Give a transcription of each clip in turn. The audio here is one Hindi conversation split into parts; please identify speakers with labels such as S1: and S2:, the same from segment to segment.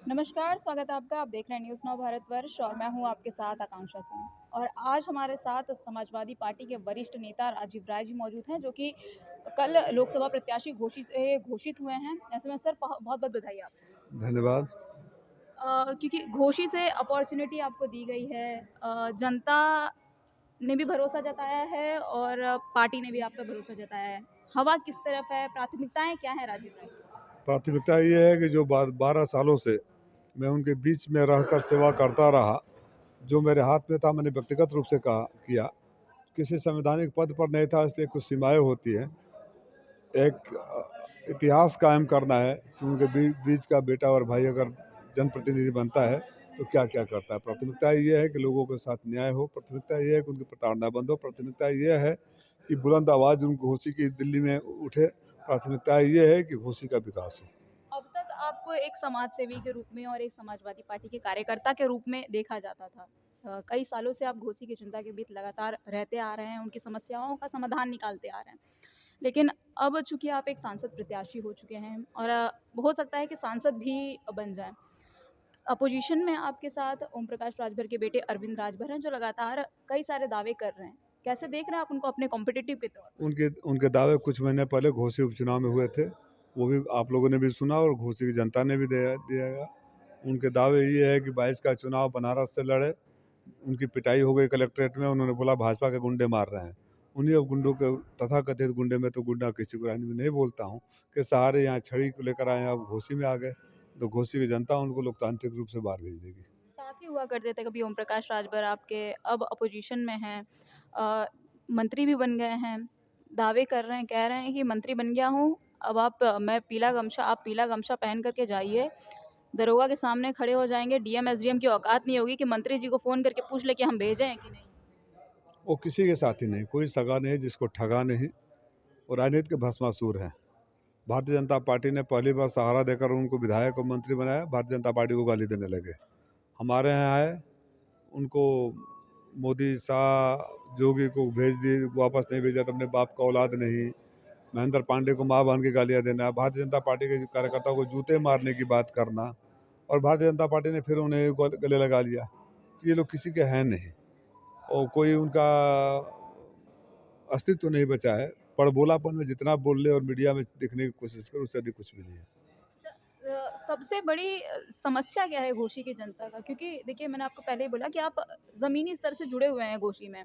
S1: नमस्कार, स्वागत है आपका। आप देख रहे हैं न्यूज़ नाउ भारतवर्ष और मैं हूं आपके साथ आकांक्षा सिंह। और आज हमारे साथ समाजवादी पार्टी के वरिष्ठ नेता राजीव राय जी मौजूद हैं, जो कि कल लोकसभा प्रत्याशी घोषित हुए हैं। ऐसे में सर बहुत बहुत बधाई आपको।
S2: धन्यवाद।
S1: क्योंकि घोषित से अपॉर्चुनिटी आपको दी गई है। जनता ने भी भरोसा जताया है और पार्टी ने भी आप पे भरोसा जताया है। हवा किस तरफ है, प्राथमिकताएं क्या है राजीव राय की?
S2: प्राथमिकता ये है कि जो 12 सालों से मैं उनके बीच में रहकर सेवा करता रहा, जो मेरे हाथ में था मैंने व्यक्तिगत रूप से किया। किसी संवैधानिक पद पर नहीं था, इसलिए कुछ सीमाएं होती हैं। एक इतिहास कायम करना है कि उनके बीच का बेटा और भाई अगर जनप्रतिनिधि बनता है तो क्या क्या करता है। प्राथमिकता ये है कि लोगों के साथ न्याय हो, प्राथमिकता ये है कि उनकी प्रताड़ना बंद हो, प्राथमिकता ये है कि बुलंद आवाज़ उनको घोषी की दिल्ली में उठे, प्राथमिकता ये है कि घोषी का विकास हो।
S1: अब तक आपको एक समाज सेवी के रूप में और एक समाजवादी पार्टी के कार्यकर्ता के रूप में देखा जाता था। कई सालों से आप घोसी की जनता के बीच लगातार रहते आ रहे हैं, उनकी समस्याओं का समाधान निकालते आ रहे हैं। लेकिन अब चूंकि आप एक सांसद प्रत्याशी हो चुके हैं और हो सकता है कि सांसद भी बन जाएं। अपोजिशन में आपके साथ ओम प्रकाश राजभर के बेटे अरविंद राजभर हैं, जो लगातार कई सारे दावे कर रहे हैं। कैसे देख रहे हैं आप उनको अपने कॉम्पिटिटिव के तौर पर?
S2: उनके उनके दावे कुछ महीने पहले घोसी उपचुनाव में हुए थे, वो भी आप लोगों ने भी सुना और घोसी की जनता ने भी दिया। उनके दावे ये है कि 22 का चुनाव बनारस से लड़े। उनकी पिटाई हो गई कलेक्ट्रेट में, उन्होंने बोला भाजपा के गुंडे मार रहे हैं। उन्हीं अब गुंडों के तथाकथित गुंडे में तो गुंडा किसी को राजनीति में नहीं बोलता हूँ कि सहारे यहाँ छड़ी को लेकर आए, अब घोसी में आ गए तो घोसी की जनता उनको लोकतांत्रिक रूप से बाहर भेज देगी।
S1: साथ ही हुआ करते थे कभी ओम प्रकाश राजभर आपके, अब अपोजिशन में हैं। अ, मंत्री भी बन गए हैं। दावे कर रहे हैं, कह रहे हैं कि मंत्री बन गया हूँ। अब आप पीला गमछा पहन करके जाइए, दरोगा के सामने खड़े हो जाएंगे। डीएम एसडीएम की औकात नहीं होगी कि मंत्री जी को फोन करके पूछ ले कि हम भेजें हैं कि नहीं।
S2: वो किसी के साथ ही नहीं, कोई सगा नहीं जिसको ठगा नहीं, और राजनीति के भस्मासुर हैं। भारतीय जनता पार्टी ने पहली बार सहारा देकर उनको विधायक और मंत्री बनाया, भारतीय जनता पार्टी को गाली देने लगे। हमारे यहाँ आए, उनको मोदी शाह जोगी को भेज दिए, वापस नहीं भेजा तो अपने बाप का औलाद नहीं। महेंद्र पांडे को माँ बहन की गालियाँ देना, भारतीय जनता पार्टी के कार्यकर्ताओं को जूते मारने की बात करना, और भारतीय जनता पार्टी ने फिर उन्हें गले लगा लिया। तो ये लोग किसी के हैं नहीं और कोई उनका अस्तित्व नहीं बचा है। पड़बोलापन में जितना बोल ले और मीडिया में दिखने की कोशिश करे, उससे अधिक कुछ भी नहीं है।
S1: सबसे बड़ी समस्या क्या है घोसी की जनता का? क्योंकि देखिए, मैंने आपको पहले ही बोला कि आप ज़मीनी स्तर से जुड़े हुए हैं घोसी में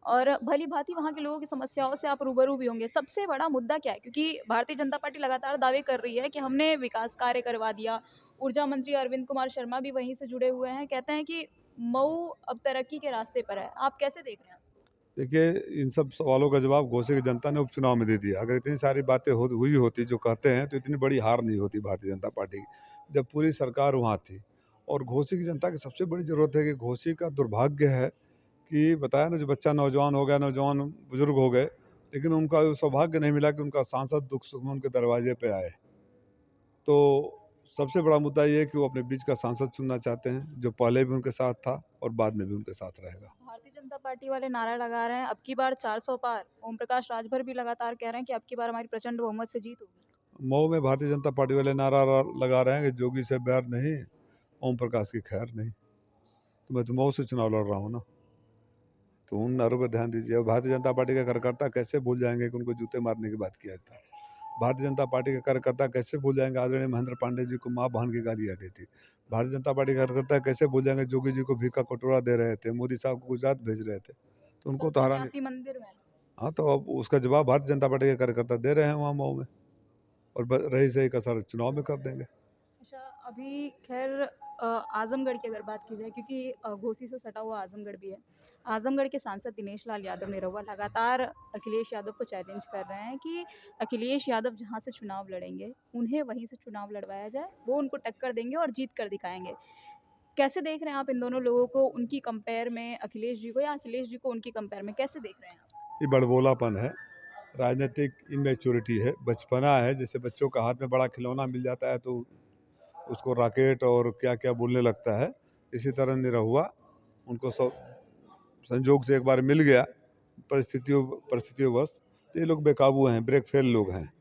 S1: और भली-भाँति वहाँ के लोगों की समस्याओं से आप रूबरू भी होंगे। सबसे बड़ा मुद्दा क्या है? क्योंकि भारतीय जनता पार्टी लगातार दावे कर रही है कि हमने विकास कार्य करवा दिया। ऊर्जा मंत्री अरविंद कुमार शर्मा भी वहीं से जुड़े हुए हैं। कहते हैं कि मऊ अब तरक्की के रास्ते पर है। आप कैसे देख रहे हैं उसको?
S2: देखिए, इन सब सवालों का जवाब घोषी की जनता ने उपचुनाव में दे दिया। अगर इतनी सारी बातें हुई होती जो कहते हैं, तो इतनी बड़ी हार नहीं होती भारतीय जनता पार्टी की, जब पूरी सरकार वहाँ थी। और घोसी की जनता की सबसे बड़ी ज़रूरत है कि घोसी का दुर्भाग्य है कि बताया ना, जो बच्चा नौजवान हो गया, नौजवान बुजुर्ग हो गए, लेकिन उनका सौभाग्य नहीं मिला कि उनका सांसद दुख सुख में उनके दरवाजे पे आए। तो सबसे बड़ा मुद्दा ये है कि वो अपने बीच का सांसद चुनना चाहते हैं, जो पहले भी उनके साथ था और बाद में भी उनके साथ रहेगा।
S1: भारतीय जनता पार्टी वाले नारा लगा रहे हैं, अब की बार 400 पार। ओम प्रकाश राजभर भी लगातार कह रहे हैं कि अब की बार हमारी प्रचंड बहुमत से जीत होगी।
S2: मऊ में भारतीय जनता पार्टी वाले नारा लगा रहे हैं कि जोगी से बैर नहीं, ओम प्रकाश की खैर नहीं। तो मैं तो मऊ से चुनाव लड़ रहा हूँ ना, तो उन नारों पर ध्यान दीजिए। और भारतीय जनता पार्टी के कार्यकर्ता कैसे भूल जाएंगे कि उनको जूते मारने की बात किया था। भारतीय जनता पार्टी के कार्यकर्ता कैसे भूल जाएंगे आदरणीय महेंद्र पांडे जी को माँ बहन की गालियाँ दी थी। भारतीय जनता पार्टी के कार्यकर्ता कैसे भूल जाएंगे जोगी जी को भीख का कटोरा दे रहे थे, मोदी साहब को गुजरात भेज रहे थे, तो उनको तो हराने।
S1: 189 मंदिर में।
S2: हाँ, तो अब उसका जवाब भारतीय जनता पार्टी के कार्यकर्ता दे रहे हैं वहाँ मऊ में, और रही सही कसर चुनाव में कर देंगे।
S1: अच्छा, अभी ख़ैर आज़मगढ़ की अगर बात की जाए, क्योंकि घोसी से सटा हुआ आज़मगढ़ भी है। आज़मगढ़ के सांसद दिनेश लाल यादव निरहुआ लगातार अखिलेश यादव को चैलेंज कर रहे हैं कि अखिलेश यादव जहाँ से चुनाव लड़ेंगे, उन्हें वहीं से चुनाव लड़वाया जाए। वो उनको टक्कर देंगे और जीत कर दिखाएँगे। कैसे देख रहे हैं आप इन दोनों लोगों को, उनकी कंपेयर में अखिलेश जी को, या अखिलेश जी को उनकी कंपेयर में, कैसे देख रहे हैं आप?
S2: ये बड़बोलापन है, राजनीतिक इमेच्योरिटी है, बचपना है। जैसे बच्चों का हाथ में बड़ा खिलौना मिल जाता है तो उसको रॉकेट और क्या क्या बोलने लगता है, इसी तरह निरहुआ उनको सब संजोग से एक बार मिल गया, परिस्थितियों परिस्थितियों बस। तो ये लोग बेकाबू हैं, ब्रेक फेल लोग हैं।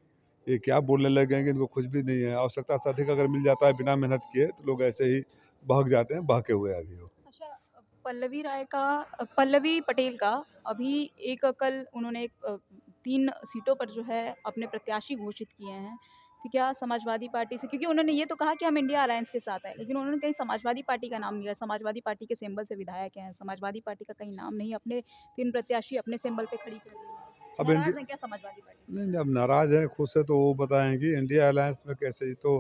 S2: ये क्या बोलने लग गए कि इनको कुछ भी नहीं है, आवश्यकता से अधिक अगर मिल जाता है बिना मेहनत किए तो लोग ऐसे ही बहक जाते हैं, बहके हुए हैं अभी वो।
S1: अच्छा, पल्लवी पटेल का अभी एक कल उन्होंने 3 सीटों पर जो है अपने प्रत्याशी घोषित किए हैं। तो क्या समाजवादी पार्टी से, क्योंकि उन्होंने ये तो कहा कि हम इंडिया अलायंस के साथ हैं, लेकिन उन्होंने कहीं समाजवादी पार्टी का नाम नहीं लिया। समाजवादी पार्टी के सिंबल से विधायक हैं, समाजवादी पार्टी का कहीं नाम नहीं, अपने 3 प्रत्याशी अपने सिंबल पे खड़ी कर रही हैं।
S2: अब
S1: नाराज़ हैं
S2: इंडिया
S1: क्या समाजवादी पार्टी से?
S2: नहीं, नहीं, अब नाराज़ हैं खुद से तो वो बताएँगी, इंडिया अलायंस में कैसे, ये तो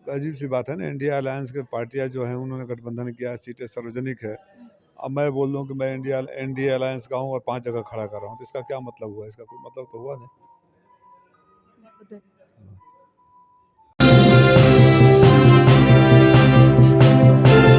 S2: अजीब सी बात है ना। इंडिया अलायंस के पार्टियां जो हैं उन्होंने गठबंधन किया है, सीटें सार्वजनिक है।
S1: हुँ,
S2: अब मैं बोल दूं कि मैं इंडिया एनडीए अलायंस का हूं और 5 जगह खड़ा कर रहा हूं, तो इसका क्या मतलब हुआ? इसका कोई मतलब तो हुआ नहीं।
S1: बहुत-बहुत धन्यवाद।